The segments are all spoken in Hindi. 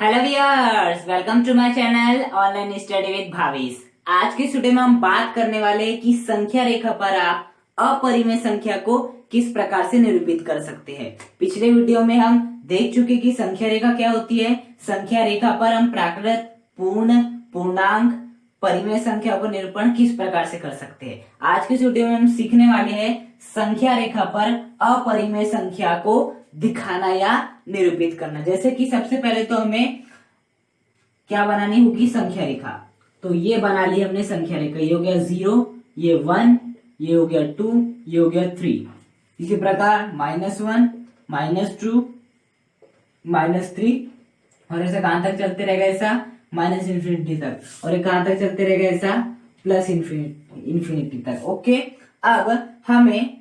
Hello viewers, welcome to my channel online study with Bhavesh. आज के वीडियो में हम बात करने वाले हैं कि संख्या रेखा पर आप अपरिमेय संख्या को किस प्रकार से निरूपित कर सकते हैं। पिछले वीडियो में हम देख चुके कि संख्या रेखा क्या होती है। संख्या रेखा पर हम प्राकृत, पूर्ण, पूर्णांक, परिमेय संख्या को निरूपण किस प्रकार से कर सकते हैं। आज के वीडियो में हम सीखने वाले हैं संख्या रेखा पर अपरिमेय संख्या को दिखाना या निरूपित करना। जैसे कि सबसे पहले तो हमें क्या बनानी होगी, संख्या रेखा। तो ये बना ली हमने संख्या रेखा। ये हो गया 0, ये 1, ये हो गया 2, ये हो गया 3। इसी प्रकार -1, -2, -3 और ऐसा कहां तक चलते रहेगा, ऐसा -इन्फिनिटी तक। और ये कहां तक चलते रहेगा, ऐसा +इन्फिनिटी तक। ओके, अब हमें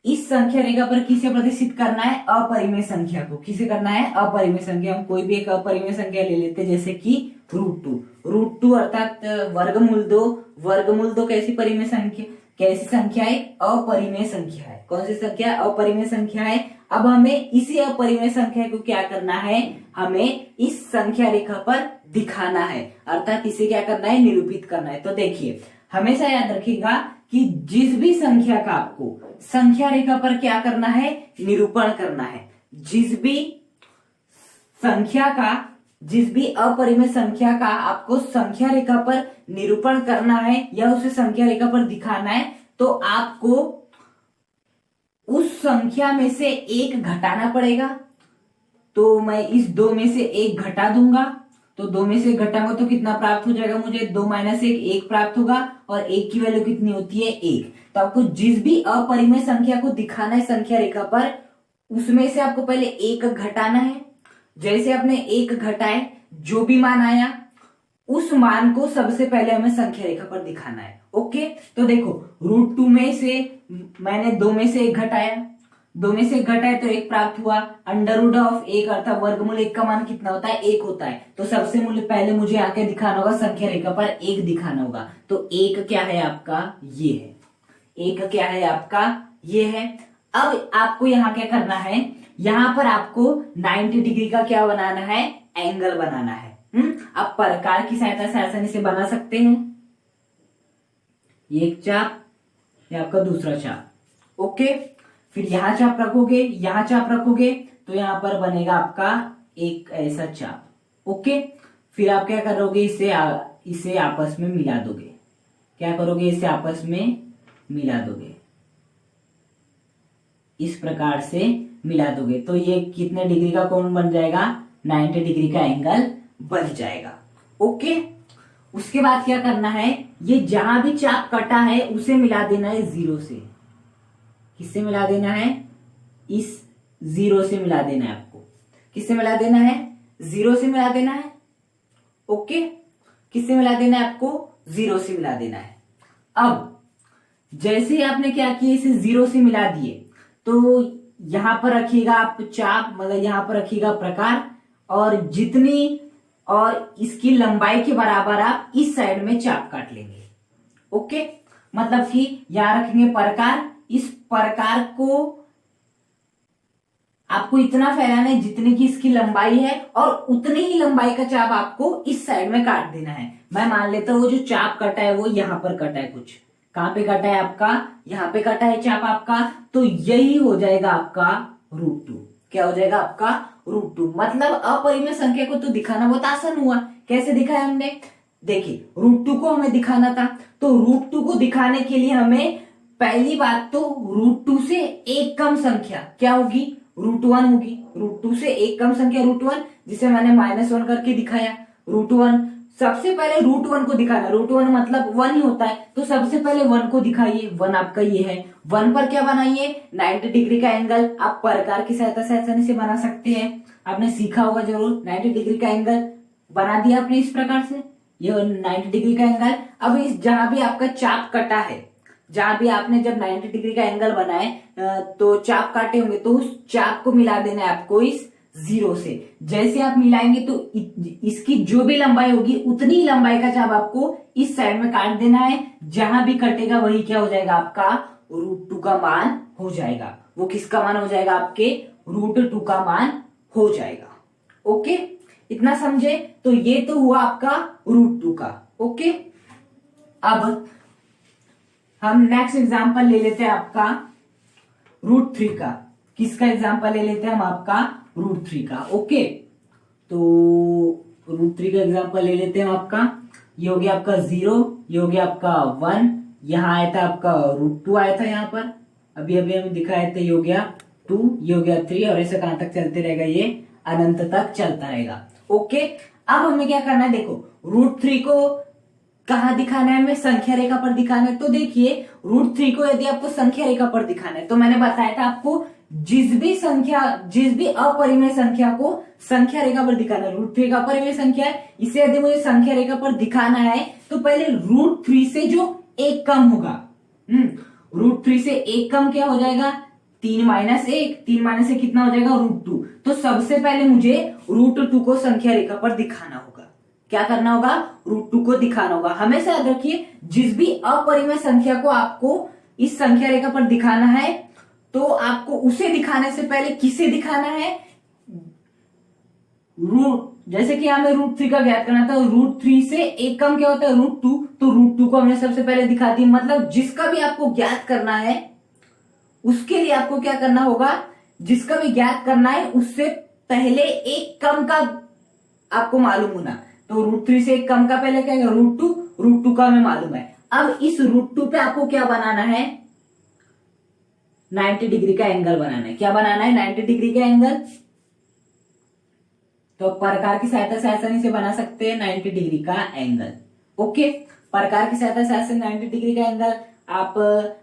इस संख्या रेखा पर किसे प्रदर्शित करना है, अपरिमेय संख्या को। किसे करना है, अपरिमेय संख्या। हम कोई भी एक अपरिमेय संख्या ले लेते हैं, जैसे कि √2 अर्थात वर्गमूल 2। वर्गमूल 2 कैसी परिमेय संख्या, कैसी संख्या है, अपरिमेय संख्या है। कौन सी संख्या, अपरिमेय संख्या है। अब हमें इसी अपरिमेय संख्या को क्या करना है, हमें इस संख्या रेखा पर दिखाना है, अर्थात इसे क्या करना है, निरूपित करना है। तो देखिए, हमेशा याद रखिएगा कि जिस भी संख्या का आपको संख्या रेखा पर क्या करना है, निरूपण करना है। जिस भी संख्या का, जिस भी अपरिमेय संख्या का आपको संख्या रेखा पर निरूपण करना है या उसे संख्या रेखा पर दिखाना है, तो आपको उस संख्या में से एक घटाना पड़ेगा। तो मैं इस 2 में से 1 घटा दूंगा। तो 2 में से घटाऊंगा तो कितना प्राप्त हो जाएगा मुझे, 2 - 1 प्राप्त होगा। और 1 की वैल्यू कितनी होती है, 1। तो आपको जिस भी अपरिमेय संख्या को दिखाना है संख्या रेखा पर, उसमें से आपको पहले 1 घटाना है। जैसे आपने 1 घटाए, जो भी मान आया उस मान को सबसे पहले हमें संख्या रेखा पर दिखाना है। ओके, तो देखो √2 में से मैंने 2 में से 1 घटाया। 2 में से 1 घटाए तो 1 प्राप्त हुआ। √1 अर्थात वर्गमूल 1 का मान कितना होता है, 1 होता है। तो सबसे पहले मुझे आके दिखाना होगा, संख्या रेखा पर 1 दिखाना होगा। तो 1 क्या है आपका, ये है। 1 क्या है आपका, ये है। अब आपको यहाँ क्या करना है, यहाँ पर आपको 90 डिग्री का क्या बनाना है, एंगल बनाना है। आप प्रकार की सहायता से आसानी से बना सकते हैं। ये एक चाप, ये आपका दूसरा चाप। ओके, फिर यहां चाप रखोगे, यहां चाप रखोगे, तो यहां पर बनेगा आपका एक ऐसा चाप। ओके, फिर आप क्या करोगे, इसे आपस में मिला दोगे। क्या करोगे, इसे आपस में मिला दोगे, इस प्रकार से मिला दोगे। तो ये कितने डिग्री का कोण बन जाएगा, 90 डिग्री का एंगल बन जाएगा। ओके, उसके बाद क्या करना है, ये जहां भी चाप कटा है उसे मिला देना है 0 से। किससे मिला देना है, इस 0 से मिला देना है आपको। किससे मिला देना है, 0 से मिला देना है। ओके, किससे मिला देना है आपको, 0 से मिला देना है। अब जैसे ही आपने क्या किया, इसे 0 से मिला दिए, तो यहां पर रखिएगा आप चाप, मतलब यहां पर रखिएगा प्रकार, और जितनी और इसकी लंबाई के बराबर आप इस साइड में चाप काट लेंगे। ओके, मतलब कि यहां रखेंगे प्रकार। इस प्रकार को आपको इतना फैलाना है जितनी की इसकी लंबाई है, और उतनी ही लंबाई का चाप आपको इस साइड में काट देना है। मैं मान लेता हूं वो जो चाप कटा है वो यहां पर कटा है। कुछ कहां पे कटा है आपका, यहां पे कटा है चाप आपका। तो यही हो जाएगा आपका √2। क्या हो जाएगा आपका, √2। मतलब अपरिमेय संख्या को तो दिखाना बहुत आसान हुआ। कैसे दिखाया हमने, देखिए √2 को हमें दिखाना था, तो √2 को दिखाने के लिए हमें पहली बात तो √2 से एक कम संख्या क्या होगी, √1 होगी। √2 से एक कम संख्या √1, जिसे मैंने -1 करके दिखाया। √1 सबसे पहले √1 को दिखाना। √1 मतलब 1 ही होता है, तो सबसे पहले 1 को दिखाइए। 1 आपका ये है। 1 पर क्या बनाइए, 90 डिग्री का एंगल। आप प्रकार की सहायता से आसानी से बना सकते हैं, आपने सीखा होगा जरूर। 90 डिग्री का एंगल बना दिया आपने इस प्रकार से, ये 90 डिग्री का एंगल। अब इस जहां भी आपका चाप कटा है, जहां भी आपने जब 90 डिग्री का एंगल बनाए तो चाप काटे होंगे, तो उस चाप को मिला देना है आपको इस 0 से। जैसे आप मिलाएंगे तो इसकी जो भी लंबाई होगी उतनी लंबाई का चाप आपको इस साइड में काट देना है। जहां भी कटेगा वही क्या हो जाएगा आपका, √2 का मान हो जाएगा। वो किसका मान हो जाएगा, आपके √2 का मान हो जाएगा। ओके, इतना समझे? तो ये तो हुआ आपका √2 का। ओके, अब हम नेक्स्ट एग्जांपल ले लेते हैं आपका √3 का। किसका एग्जांपल ले लेते हैं हम? आपका √3 का। ओके, तो √3 का एग्जांपल ले लेते हैं हम आपका। ये हो गया आपका 0, ये हो गया आपका 1, यहाँ आया था आपका √2 आया था यहाँ पर, अभी अभी हम दिखाए थे, ये हो गया 2, ये हो गया 3, और ऐसे कहां तक चलते रहेगा? ये अनंत तक चलता रहेगा। ओके, अब हमें क्या करना है? देखो, √3 को कहाँ दिखाना है? हमें संख्या रेखा पर दिखाना है। तो देखिए, √3 को यदि आपको संख्या रेखा पर दिखाना है, तो मैंने बताया था आपको जिस भी अपरिमेय संख्या को संख्या रेखा पर दिखाना है। √3 का अपरिमेय संख्या है, इसे यदि मुझे संख्या रेखा पर दिखाना है तो पहले √3 से जो एक कम होगा, √3 से एक कम क्या हो जाएगा? 3 - 1, 3 - 1 कितना हो जाएगा? √2। तो सबसे पहले मुझे √2 को संख्या रेखा पर दिखाना होगा। क्या करना होगा? √2 को दिखाना होगा। हमेशा याद रखिए, जिस भी अपरिमेय संख्या को आपको इस संख्या रेखा पर दिखाना है, तो आपको उसे दिखाने से पहले किसे दिखाना है? जैसे कि हमें √3 का ज्ञात करना था, √3 से एक कम क्या होता है? √2। तो √2 को हमने सबसे पहले दिखा दी। मतलब जिसका भी आपको ज्ञात करना है, उसके लिए आपको क्या करना होगा? जिसका भी ज्ञात करना है, उससे पहले एक कम का आपको मालूम होना। तो √3 से एक कम का पहले क्या है? √2। √2 का हमें मालूम है। अब इस √2 पे आपको क्या बनाना है? 90 डिग्री का एंगल बनाना है। क्या बनाना है? 90 डिग्री का एंगल। तो प्रकार की सहायता से आसानी से बना सकते हैं 90 डिग्री का एंगल। ओके, प्रकार की सहायता से आसानी 90 डिग्री का एंगल आप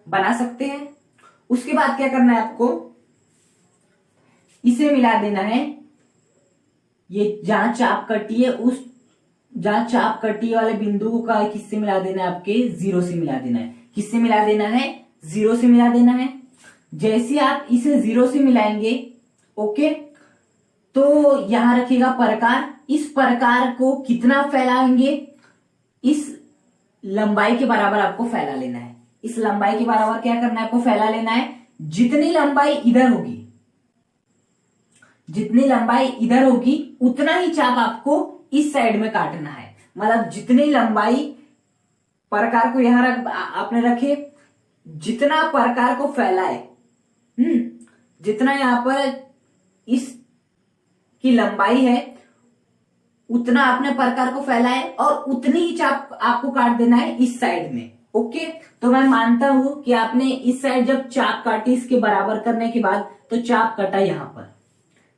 बना सकते हैं। उसके बाद क्या करना है आपको? इसे मिला देना है। ये जहां चाप कटी है, उस जहां चाप कटी वाले बिंदु को किससे मिला देना है? आपके 0 से मिला देना है। किससे मिला देना है? 0 से मिला देना है। जैसे आप इसे 0 से मिलाएंगे, ओके, तो यहां रखिएगा प्रकार। इस प्रकार को कितना फैलाएंगे? इस लंबाई के बराबर आपको फैला लेना है। इस लंबाई के बराबर क्या करना है? आपको फैला लेना है। जितनी लंबाई इधर होगी, जितनी लंबाई इधर होगी, उतना ही चाप आपको इस साइड में काटना है। मतलब जितनी लंबाई प्रकार को यहां आपने रखे, जितना प्रकार को फैलाए, जितना यहां पर इस की लंबाई है, उतना आपने प्रकार को फैलाए और उतनी ही चाप आपको काट देना है इस साइड में। ओके, तो मैं मानता हूं कि आपने इस साइड जब चाप काटी, इसके बराबर करने के बाद, तो चाप कटा यहां पर।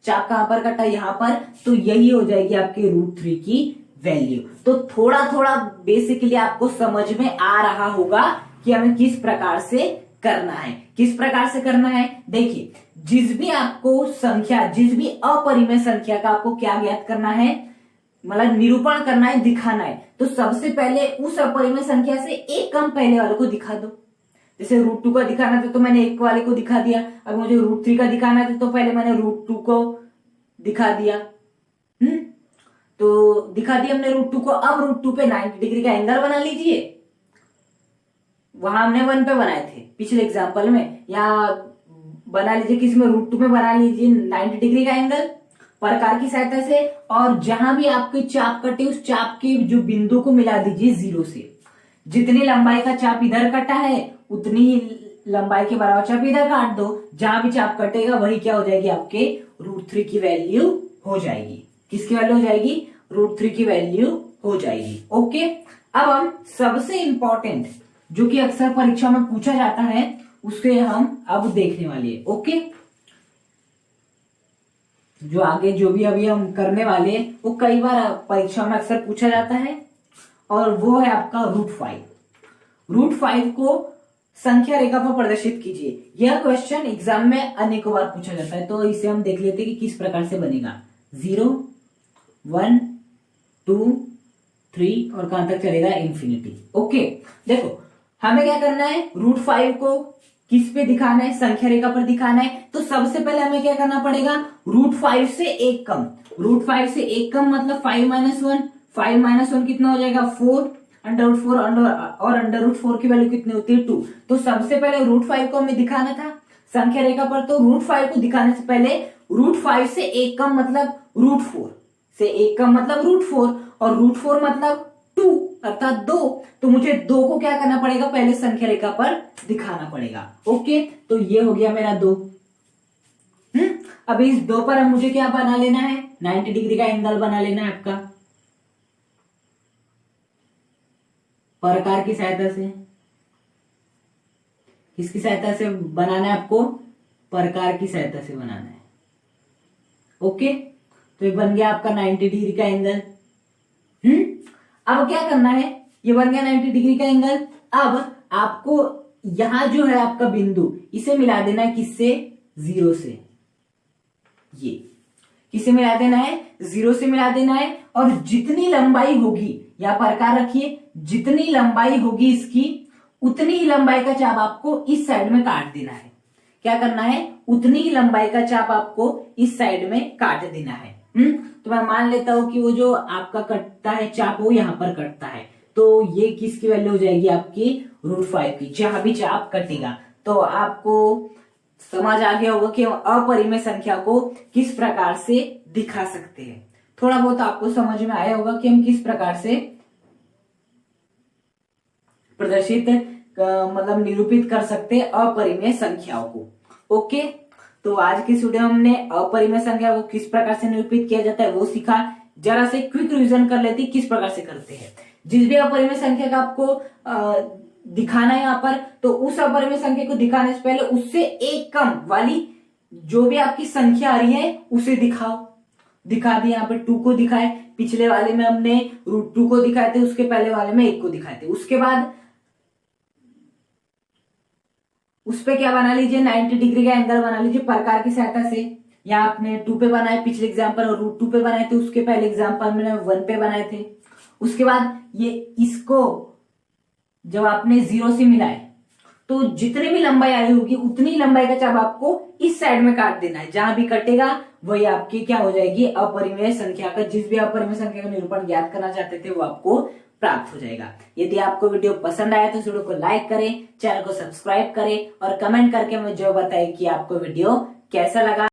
चाप कहां पर कटा? यहां पर। तो यही हो जाएगी आपकी √3 की वैल्यू। तो थोड़ा थोड़ा बेसिकली आपको समझ में आ रहा होगा कि हमें किस प्रकार से करना है। किस प्रकार से करना है? देखिए, जिस भी आपको संख्या, जिस भी अपरिमेय संख्या का आपको क्या ज्ञात करना है, मतलब निरूपण करना है, दिखाना है, तो सबसे पहले उस अपरिमेय संख्या से एक कम पहले वाले को दिखा दो। जैसे √2 का दिखाना था तो मैंने एक वाले को दिखा दिया। अब मुझे √3 का दिखाना था तो पहले मैंने √2 को दिखा दिया। तो दिखा दिया हमने √2 को। अब √2 पे 90 डिग्री का एंगल बना लीजिए। वहां हमने 1 पे बनाए थे पिछले एग्जाम्पल में, यहाँ बना लीजिए, किसमें? √2 में बना लीजिए 90 डिग्री का एंगल प्रकार की सहायता से। और जहां भी आपकी चाप कटे, उस चाप के जो बिंदु को मिला दीजिए 0 से। जितनी लंबाई का चाप इधर कटा है, उतनी ही लंबाई के बराबर चाप इधर काट दो। जहां भी चाप कटेगा वही क्या हो जाएगी? आपके √3 की वैल्यू हो जाएगी। किसकी वैल्यू हो जाएगी? √3 की वैल्यू हो जाएगी। ओके, अब हम सबसे इंपॉर्टेंट, जो कि अक्सर परीक्षा में पूछा जाता है, उसके हम अब देखने वाले हैं। ओके, जो आगे जो भी अभी हम करने वाले हैं, वो कई बार परीक्षा में अक्सर पूछा जाता है, और वो है आपका √5। √5 को संख्या रेखा पर प्रदर्शित कीजिए। यह क्वेश्चन एग्जाम में अनेकों बार पूछा जाता है, तो इसे हम देख लेते हैं कि किस प्रकार से बनेगा। 0, 1, 2, 3 और कहां तक चलेगा? इंफिनिटी। ओके, देखो हमें क्या करना है? √5 को किस पे दिखाना है? संख्या रेखा पर दिखाना है। तो सबसे पहले हमें क्या करना पड़ेगा? √5 से एक कम। √5 से एक कम मतलब 5 - 1। 5 - 1 कितना हो जाएगा? 4। √4 और √4 की वैल्यू कितनी होती है? 2। तो सबसे पहले √5 को हमें दिखाना था संख्या रेखा पर। तो √5 को दिखाने से पहले √5 से एक कम मतलब √4। से 1 का मतलब √4 और √4 मतलब 2 अर्थात 2। तो मुझे 2 को क्या करना पड़ेगा, पहले संख्या रेखा पर दिखाना पड़ेगा। ओके, तो ये हो गया मेरा 2। अब इस 2 पर अब मुझे क्या बना लेना है, 90 डिग्री का एंगल बना लेना है आपका प्रकार की सहायता से। किसकी सहायता से बनाना है आपको, प्रकार की सहायता से बनाना है। ओके, तो ये बन गया आपका 90 डिग्री का एंगल। अब क्या करना है, ये बन गया 90 डिग्री का एंगल। अब आपको यहां जो है आपका बिंदु, इसे मिला देना है किससे, 0 से। ये किसे मिला देना है, 0 से मिला देना है। और जितनी लंबाई होगी, या प्रकार रखिए, जितनी लंबाई होगी इसकी, उतनी ही लंबाई का चाप आपको इस साइड में काट देना है। क्या करना है, उतनी ही लंबाई का चाप आपको इस साइड में काट देना है। तो मैं मान लेता हूं कि वो जो आपका कटता है चाप, वो यहां पर कटता है। तो ये किसकी वैल्यू हो जाएगी आपकी, √5 की, जहां भी चाप कटेगा। तो आपको समझ आ गया होगा कि हम अपरिमेय संख्या को किस प्रकार से दिखा सकते हैं। थोड़ा बहुत आपको समझ में आया होगा कि हम किस प्रकार से प्रदर्शित मतलब निरूपित कर सकते हैं अपरिमेय संख्याओं को। ओके, तो आज की वीडियो में हमने अपरिमेय संख्या को किस प्रकार से निरूपित किया जाता है वो सीखा। जरा से क्विक रिवीजन कर लेते किस प्रकार से करते हैं। जिस भी अपरिमेय संख्या का आपको दिखाना है यहाँ पर, तो उस अपरिमेय संख्या को दिखाने से पहले उससे एक कम वाली जो भी आपकी संख्या आ रही है उसे दिखाओ। दिखा दिया, यहाँ पे 2 को दिखाए, पिछले वाले में हमने √2 को दिखाए थे, उसके पहले वाले में 1 को दिखाए थे। उसके बाद उस पे क्या बना लीजिए, 90 डिग्री का एंगल बना लीजिए प्रकार की सहायता से। या आपने 2 पे बनाए पिछले एग्जाम्पल, और √2 पे बनाए थे उसके पहले एग्जाम्पल में 1 पे बनाए थे। उसके बाद ये इसको जब आपने 0 से मिलाए, तो जितनी भी लंबाई आई होगी उतनी लंबाई का चाप आपको इस साइड में काट देना है। जहां भी कटेगा वही आपकी क्या हो जाएगी, अपरिमेय संख्या का, जिस भी अपरिमेय संख्या का निरूपण ज्ञात करना चाहते थे वो आपको प्राप्त हो जाएगा। यदि आपको वीडियो पसंद आया तो इस वीडियो को लाइक करें, चैनल को सब्सक्राइब करें और कमेंट करके मुझे बताएं कि आपको वीडियो कैसा लगा।